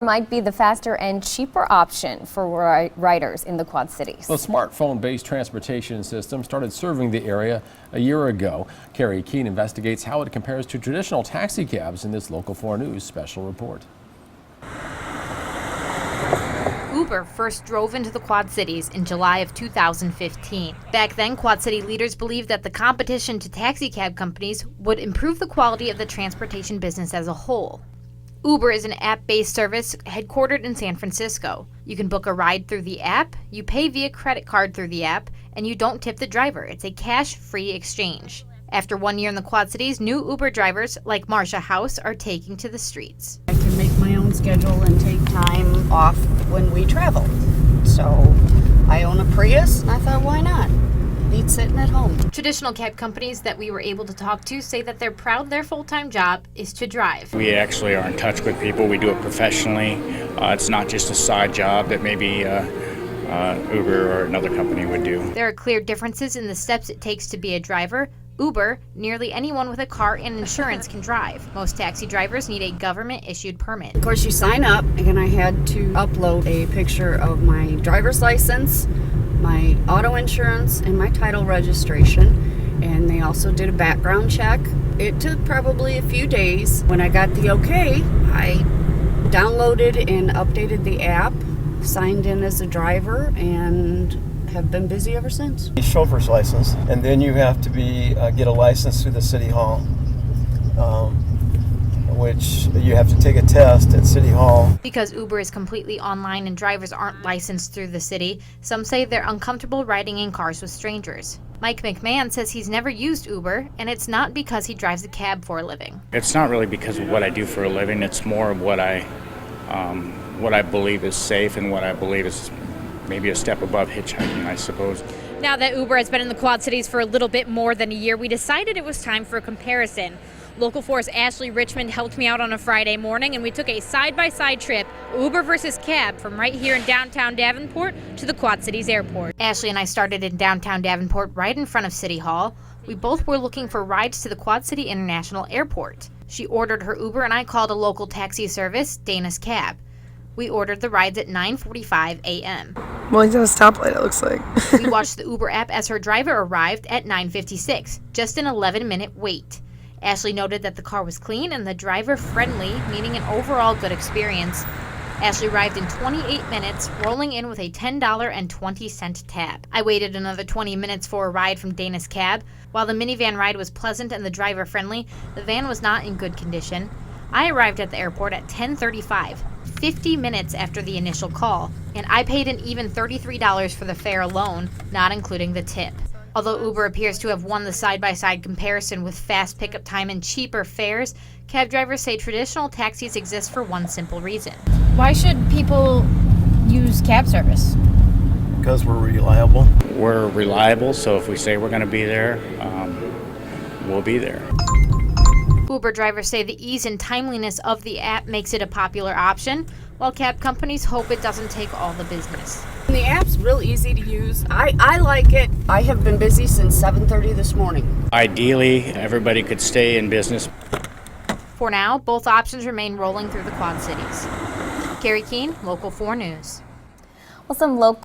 Might be the faster and cheaper option for riders in the Quad Cities. The smartphone-based transportation system started serving the area a year ago. Carrie Keene investigates how it compares to traditional taxi cabs in this Local 4 News special report. Uber first drove into the Quad Cities in July of 2015. Back then, Quad City leaders believed that the competition to taxi cab companies would improve the quality of the transportation business as a whole. Uber is an app-based service headquartered in San Francisco. You can book a ride through the app, you pay via credit card through the app, and you don't tip the driver. It's a cash-free exchange. After 1 year in the Quad Cities, new Uber drivers like Marcia House are taking to the streets. I can make my own schedule and take time off when we travel. So I own a Prius, and I thought, why not? Beat sitting at home. Traditional cab companies that we were able to talk to say that they're proud their full-time job is to drive. We actually are in touch with people. We do it professionally. It's not just a side job that maybe Uber or another company would do. There are clear differences in the steps it takes to be a driver. Uber, nearly anyone with a car and insurance can drive. Most taxi drivers need a government-issued permit. Of course, you sign up, and I had to upload a picture of my driver's license, my auto insurance, and my title registration, and they also did a background check. It took probably a few days. When I got the okay, I downloaded and updated the app, signed in as a driver, and have been busy ever since. Chauffeur's license, and then you have to get a license through the city hall, which you have to take a test at City Hall. Because Uber is completely online and drivers aren't licensed through the city, some say they're uncomfortable riding in cars with strangers. Mike McMahon says he's never used Uber, and it's not because he drives a cab for a living. It's not really because of what I do for a living. It's more of what I believe is safe and what I believe is maybe a step above hitchhiking, I suppose. Now that Uber has been in the Quad Cities for a little bit more than a year, we decided it was time for a comparison. Local 4's Ashley Richmond helped me out on a Friday morning, and we took a side-by-side trip, Uber versus cab, from right here in downtown Davenport to the Quad Cities airport. Ashley and I started in downtown Davenport right in front of City Hall. We both were looking for rides to the Quad City International Airport. She ordered her Uber and I called a local taxi service, Dana's Cab. We ordered the rides at 9:45 a.m. Well, he's at a stoplight, it looks like. We watched the Uber app as her driver arrived at 9:56, just an 11-minute wait. Ashley noted that the car was clean and the driver friendly, meaning an overall good experience. Ashley arrived in 28 minutes, rolling in with a $10.20 tab. I waited another 20 minutes for a ride from Dana's Cab. While the minivan ride was pleasant and the driver friendly, the van was not in good condition. I arrived at the airport at 10:35, 50 minutes after the initial call, and I paid an even $33 for the fare alone, not including the tip. Although Uber appears to have won the side-by-side comparison with fast pickup time and cheaper fares, cab drivers say traditional taxis exist for one simple reason. Why should people use cab service? Because we're reliable. We're reliable, so if we say we're going to be there, we'll be there. Uber drivers say the ease and timeliness of the app makes it a popular option, while cab companies hope it doesn't take all the business. The app's real easy to use. I like it. I have been busy since 7:30 this morning. Ideally, everybody could stay in business. For now, both options remain rolling through the Quad Cities. Carrie Keene, Local 4 News. Well, some local